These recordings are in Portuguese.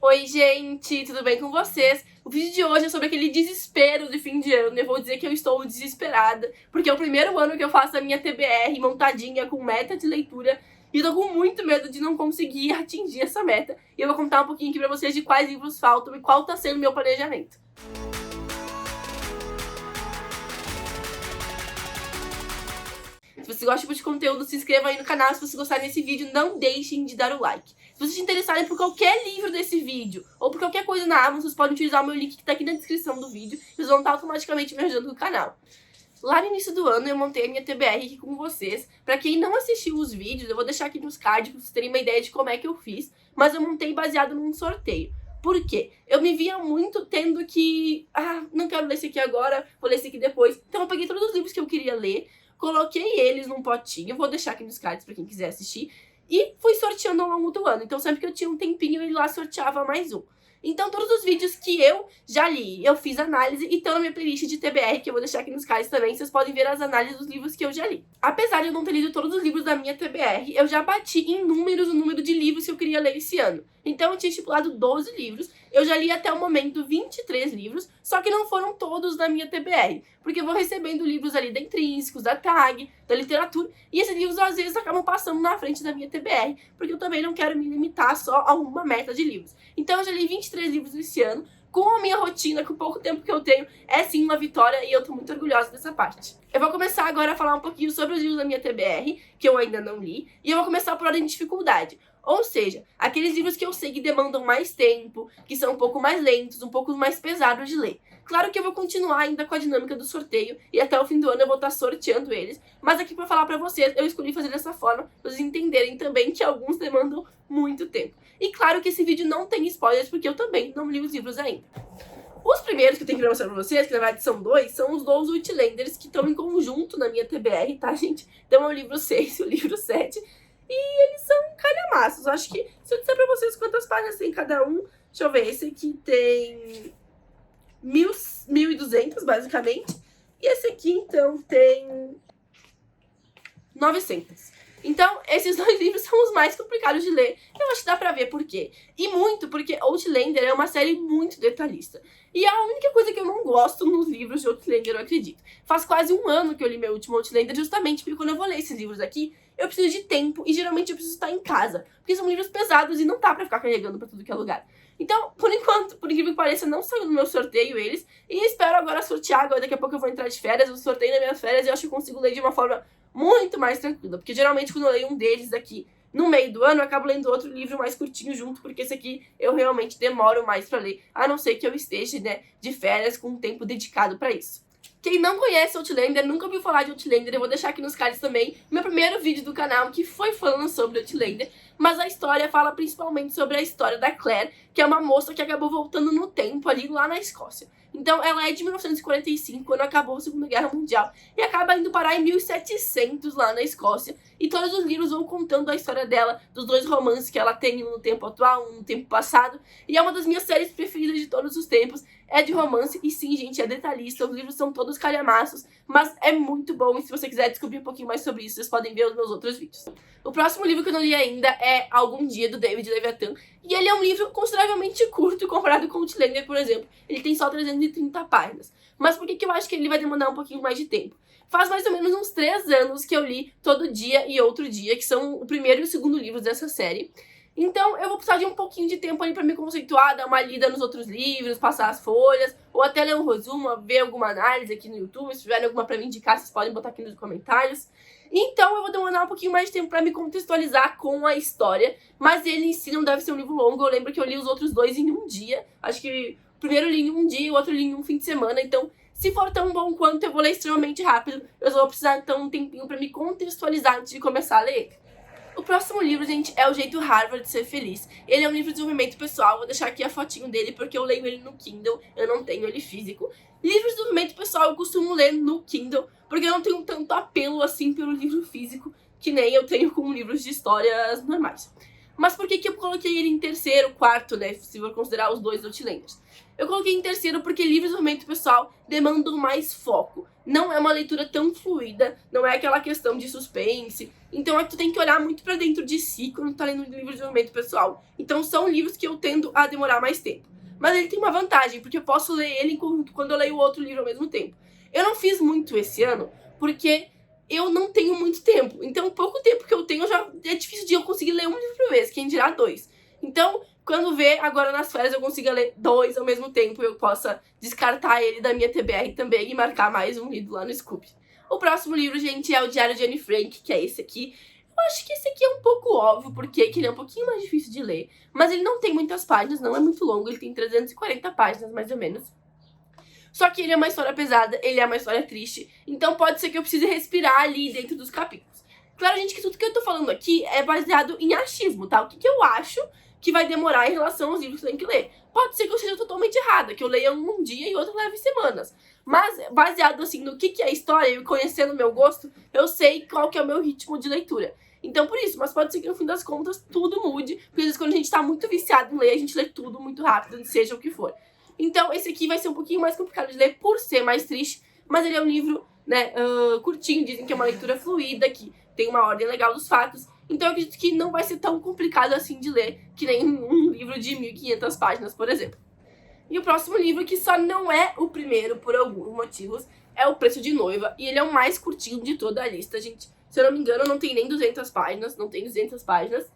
Oi gente, tudo bem com vocês? O vídeo de hoje é sobre aquele desespero de fim de ano. Eu vou dizer que eu estou desesperada, porque é o primeiro ano que eu faço a minha TBR montadinha com meta de leitura e eu tô com muito medo de não conseguir atingir essa meta. E eu vou contar um pouquinho aqui pra vocês de quais livros faltam e qual tá sendo o meu planejamento. Se você gosta de conteúdo, se inscreva aí no canal. Se você gostar desse vídeo, não deixem de dar o like. Se vocês se interessarem por qualquer livro desse vídeo, ou por qualquer coisa na Amazon, vocês podem utilizar o meu link que tá aqui na descrição do vídeo. Vocês vão estar automaticamente me ajudando no canal. Lá no início do ano, eu montei a minha TBR aqui com vocês. Pra quem não assistiu os vídeos, eu vou deixar aqui nos cards pra vocês terem uma ideia de como é que eu fiz. Mas eu montei baseado num sorteio. Por quê? Eu me via muito tendo que... não quero ler esse aqui agora, vou ler esse aqui depois. Então eu peguei todos os livros que eu queria ler, coloquei eles num potinho, vou deixar aqui nos cards pra quem quiser assistir, e fui sorteando ao longo do ano. Então sempre que eu tinha um tempinho, eu ia lá sorteava mais um. Então todos os vídeos que eu já li, eu fiz análise e estão na minha playlist de TBR, que eu vou deixar aqui nos cards também, vocês podem ver as análises dos livros que eu já li. Apesar de eu não ter lido todos os livros da minha TBR, eu já bati em números o número de livros que eu queria ler esse ano. Então eu tinha estipulado 12 livros, eu já li até o momento 23 livros, só que não foram todos da minha TBR, porque eu vou recebendo livros ali da Intrínsecos, da TAG, da literatura, e esses livros às vezes acabam passando na frente da minha TBR, porque eu também não quero me limitar só a uma meta de livros. Então eu já li 23 livros esse ano, com a minha rotina, com o pouco tempo que eu tenho, é sim uma vitória e eu tô muito orgulhosa dessa parte. Eu vou começar agora a falar um pouquinho sobre os livros da minha TBR, que eu ainda não li, e eu vou começar por ordem de dificuldade. Ou seja, aqueles livros que eu sei que demandam mais tempo, que são um pouco mais lentos, um pouco mais pesados de ler. Claro que eu vou continuar ainda com a dinâmica do sorteio e até o fim do ano eu vou estar sorteando eles, mas aqui pra falar pra vocês, eu escolhi fazer dessa forma, pra vocês entenderem também que alguns demandam muito tempo. E claro que esse vídeo não tem spoilers, porque eu também não li os livros ainda. Os primeiros que eu tenho que mostrar pra vocês, que na verdade são dois, são os dois Outlanders que estão em conjunto na minha TBR, tá, gente? Então é o livro 6 e o livro 7. E eles são calhamaços. Acho que, se eu disser pra vocês quantas páginas tem cada um, deixa eu ver, esse aqui tem 1.200, basicamente. E esse aqui, então, tem 900. Então, esses dois livros são os mais complicados de ler. Eu acho que dá pra ver por quê. E muito porque Outlander é uma série muito detalhista. E é a única coisa que eu não gosto nos livros de Outlander, eu acredito. Faz quase um ano que eu li meu último Outlander, justamente porque quando eu vou ler esses livros aqui, eu preciso de tempo e geralmente eu preciso estar em casa. Porque são livros pesados e não dá pra ficar carregando pra tudo que é lugar. Então, por enquanto, por incrível que pareça, não saiu no meu sorteio eles. E espero agora sortear, agora daqui a pouco eu vou entrar de férias, eu sorteio nas minhas férias e eu acho que eu consigo ler de uma forma muito mais tranquila. Porque geralmente quando eu leio um deles aqui no meio do ano, eu acabo lendo outro livro mais curtinho junto, porque esse aqui eu realmente demoro mais pra ler, a não ser que eu esteja, né, de férias com um tempo dedicado pra isso. Quem não conhece Outlander, nunca ouviu falar de Outlander, eu vou deixar aqui nos cards também meu primeiro vídeo do canal que foi falando sobre Outlander, mas a história fala principalmente sobre a história da Claire, que é uma moça que acabou voltando no tempo ali lá na Escócia. Então ela é de 1945, quando acabou a Segunda Guerra Mundial, e acaba indo parar em 1700 lá na Escócia, e todos os livros vão contando a história dela, dos dois romances que ela tem, um no tempo atual, um no tempo passado, e é uma das minhas séries preferidas de todos os tempos. É de romance, e sim, gente, é detalhista, os livros são todos calhamaços, mas é muito bom, e se você quiser descobrir um pouquinho mais sobre isso, vocês podem ver os meus outros vídeos. O próximo livro que eu não li ainda é Algum Dia, do David Leviathan, e ele é um livro consideravelmente curto comparado com o Outlander, por exemplo. Ele tem só 330 páginas. Mas por que eu acho que ele vai demandar um pouquinho mais de tempo? Faz mais ou menos uns 3 anos que eu li Todo Dia e Outro Dia, que são o primeiro e o segundo livros dessa série. Então eu vou precisar de um pouquinho de tempo ali pra me conceituar, dar uma lida nos outros livros, passar as folhas, ou até ler um resumo, ver alguma análise aqui no YouTube. Se tiverem alguma pra me indicar, vocês podem botar aqui nos comentários. Então eu vou demorar um pouquinho mais de tempo pra me contextualizar com a história, mas ele em si não deve ser um livro longo. Eu lembro que eu li os outros dois em um dia, acho que o primeiro eu li em um dia e o outro eu li em um fim de semana, então se for tão bom quanto, eu vou ler extremamente rápido. Eu só vou precisar então um tempinho pra me contextualizar antes de começar a ler. O próximo livro, gente, é O Jeito Harvard de Ser Feliz. Ele é um livro de desenvolvimento pessoal, vou deixar aqui a fotinho dele porque eu leio ele no Kindle, eu não tenho ele físico. Livros de desenvolvimento pessoal eu costumo ler no Kindle, porque eu não tenho tanto apelo assim pelo livro físico, que nem eu tenho com livros de histórias normais. Mas por que que eu coloquei ele em terceiro, quarto, né? Se for considerar os dois Outlanders. Eu coloquei em terceiro porque livros de desenvolvimento pessoal demandam mais foco. Não é uma leitura tão fluida, não é aquela questão de suspense. Então tu tem que olhar muito pra dentro de si quando tu tá lendo um livro de desenvolvimento pessoal. Então são livros que eu tendo a demorar mais tempo. Mas ele tem uma vantagem, porque eu posso ler ele em conjunto quando eu leio o outro livro ao mesmo tempo. Eu não fiz muito esse ano, porque eu não tenho muito tempo. Então, pouco tempo que eu tenho, já é difícil de eu conseguir ler um livro por vez, quem dirá 2. Então, quando vê, agora nas férias eu consiga ler 2 ao mesmo tempo, eu possa descartar ele da minha TBR também e marcar mais um lido lá no Scoop. O próximo livro, gente, é o Diário de Anne Frank, que é esse aqui. Eu acho que esse aqui é um pouco óbvio, porque ele é um pouquinho mais difícil de ler, mas ele não tem muitas páginas, não é muito longo, ele tem 340 páginas, mais ou menos. Só que ele é uma história pesada, ele é uma história triste, então pode ser que eu precise respirar ali dentro dos capítulos. Claro, gente, que tudo que eu tô falando aqui é baseado em achismo, tá? O que eu acho que vai demorar em relação aos livros que eu tenho que ler. Pode ser que eu seja totalmente errada, que eu leia um num dia e outro leve semanas. Mas, baseado, assim, no que é a história e conhecendo o meu gosto, eu sei qual que é o meu ritmo de leitura. Então, por isso, mas pode ser que no fim das contas tudo mude, porque às vezes quando a gente tá muito viciado em ler, a gente lê tudo muito rápido, seja o que for. Então, esse aqui vai ser um pouquinho mais complicado de ler por ser mais triste, mas ele é um livro, né, curtinho, dizem que é uma leitura fluida, que tem uma ordem legal dos fatos. Então, eu acredito que não vai ser tão complicado assim de ler, que nem um livro de 1.500 páginas, por exemplo. E o próximo livro, que só não é o primeiro por alguns motivos, é O Preço de Noiva, e ele é o mais curtinho de toda a lista, gente. Se eu não me engano, não tem nem 200 páginas, não tem 200 páginas.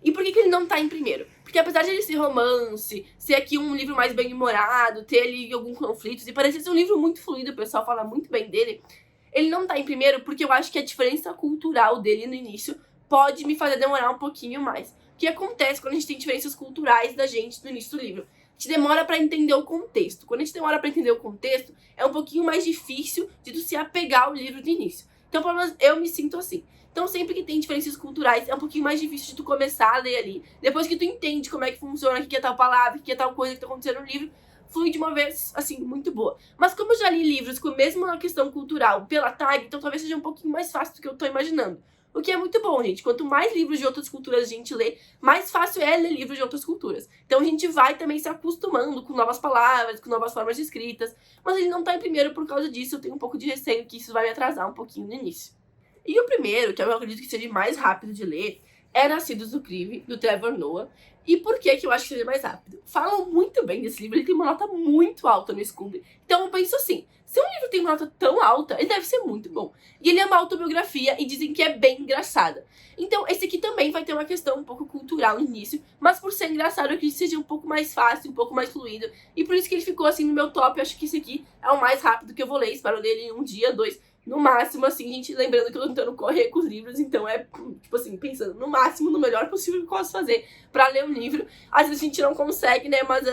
E por que ele não tá em primeiro? Porque apesar de ele ser romance, ser aqui um livro mais bem-humorado, ter ali alguns conflitos, e parecer ser um livro muito fluido, o pessoal fala muito bem dele, ele não tá em primeiro porque eu acho que a diferença cultural dele no início pode me fazer demorar um pouquinho mais. O que acontece quando a gente tem diferenças culturais da gente no início do livro? A gente demora pra entender o contexto. Quando a gente demora pra entender o contexto, é um pouquinho mais difícil de tu se apegar ao livro de início. Então, pelo menos, eu me sinto assim. Então, sempre que tem diferenças culturais, é um pouquinho mais difícil de tu começar a ler ali. Depois que tu entende como é que funciona, o que é tal palavra, o que é tal coisa que tá acontecendo no livro, flui de uma vez, assim, muito boa. Mas como eu já li livros com a mesma questão cultural pela tag, então talvez seja um pouquinho mais fácil do que eu tô imaginando. O que é muito bom, gente. Quanto mais livros de outras culturas a gente lê, mais fácil é ler livros de outras culturas. Então a gente vai também se acostumando com novas palavras, com novas formas de escritas. Mas ele não tá em primeiro por causa disso. Eu tenho um pouco de receio que isso vai me atrasar um pouquinho no início. E o primeiro, que eu acredito que seja mais rápido de ler, é Nascidos do Crime, do Trevor Noah. E por que eu acho que seja mais rápido? Falam muito bem desse livro, ele tem uma nota muito alta no Scooby. Então eu penso assim, se um livro tem uma nota tão alta, ele deve ser muito bom. E ele é uma autobiografia e dizem que é bem engraçada. Então esse aqui também vai ter uma questão um pouco cultural no início, mas por ser engraçado eu acredito que seja um pouco mais fácil, um pouco mais fluido. E por isso que ele ficou assim no meu top, eu acho que esse aqui é o mais rápido que eu vou ler, espero ler ele em um dia, 2... No máximo, assim, gente, lembrando que eu tô tentando correr com os livros, então é, tipo assim, pensando no máximo, no melhor possível que eu posso fazer pra ler um livro. Às vezes a gente não consegue, né, mas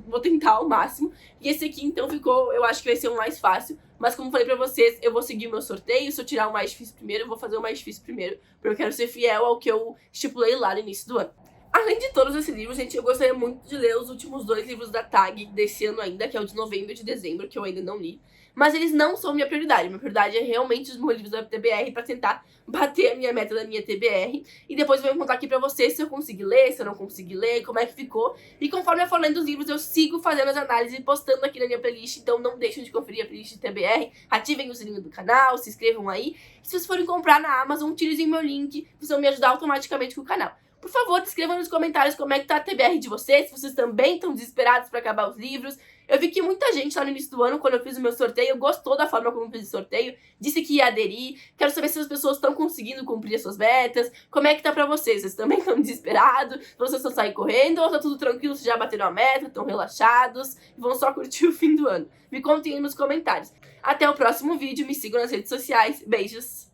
vou tentar ao máximo. E esse aqui, então, ficou, eu acho que vai ser o mais fácil. Mas como falei pra vocês, eu vou seguir o meu sorteio. Se eu tirar o mais difícil primeiro, eu vou fazer o mais difícil primeiro, porque eu quero ser fiel ao que eu estipulei lá no início do ano. Além de todos esses livros, gente, eu gostaria muito de ler os últimos 2 livros da tag desse ano ainda, que é o de novembro e de dezembro, que eu ainda não li. Mas eles não são minha prioridade. Minha prioridade é realmente os meus livros da TBR pra tentar bater a minha meta da minha TBR. E depois eu vou contar aqui pra vocês se eu consegui ler, se eu não consegui ler, como é que ficou. E conforme eu for lendo os livros, eu sigo fazendo as análises e postando aqui na minha playlist. Então não deixem de conferir a playlist de TBR. Ativem o sininho do canal, se inscrevam aí. E se vocês forem comprar na Amazon, utilizem meu link. Vocês vão me ajudar automaticamente com o canal. Por favor, escrevam nos comentários como é que tá a TBR de vocês, se vocês também estão desesperados pra acabar os livros. Eu vi que muita gente lá no início do ano, quando eu fiz o meu sorteio, gostou da forma como eu fiz o sorteio, disse que ia aderir. Quero saber se as pessoas estão conseguindo cumprir as suas metas, como é que tá pra vocês? Vocês também estão desesperados? Vocês estão saindo correndo ou tá tudo tranquilo, vocês já bateram a meta, estão relaxados e vão só curtir o fim do ano? Me contem aí nos comentários. Até o próximo vídeo, me sigam nas redes sociais. Beijos!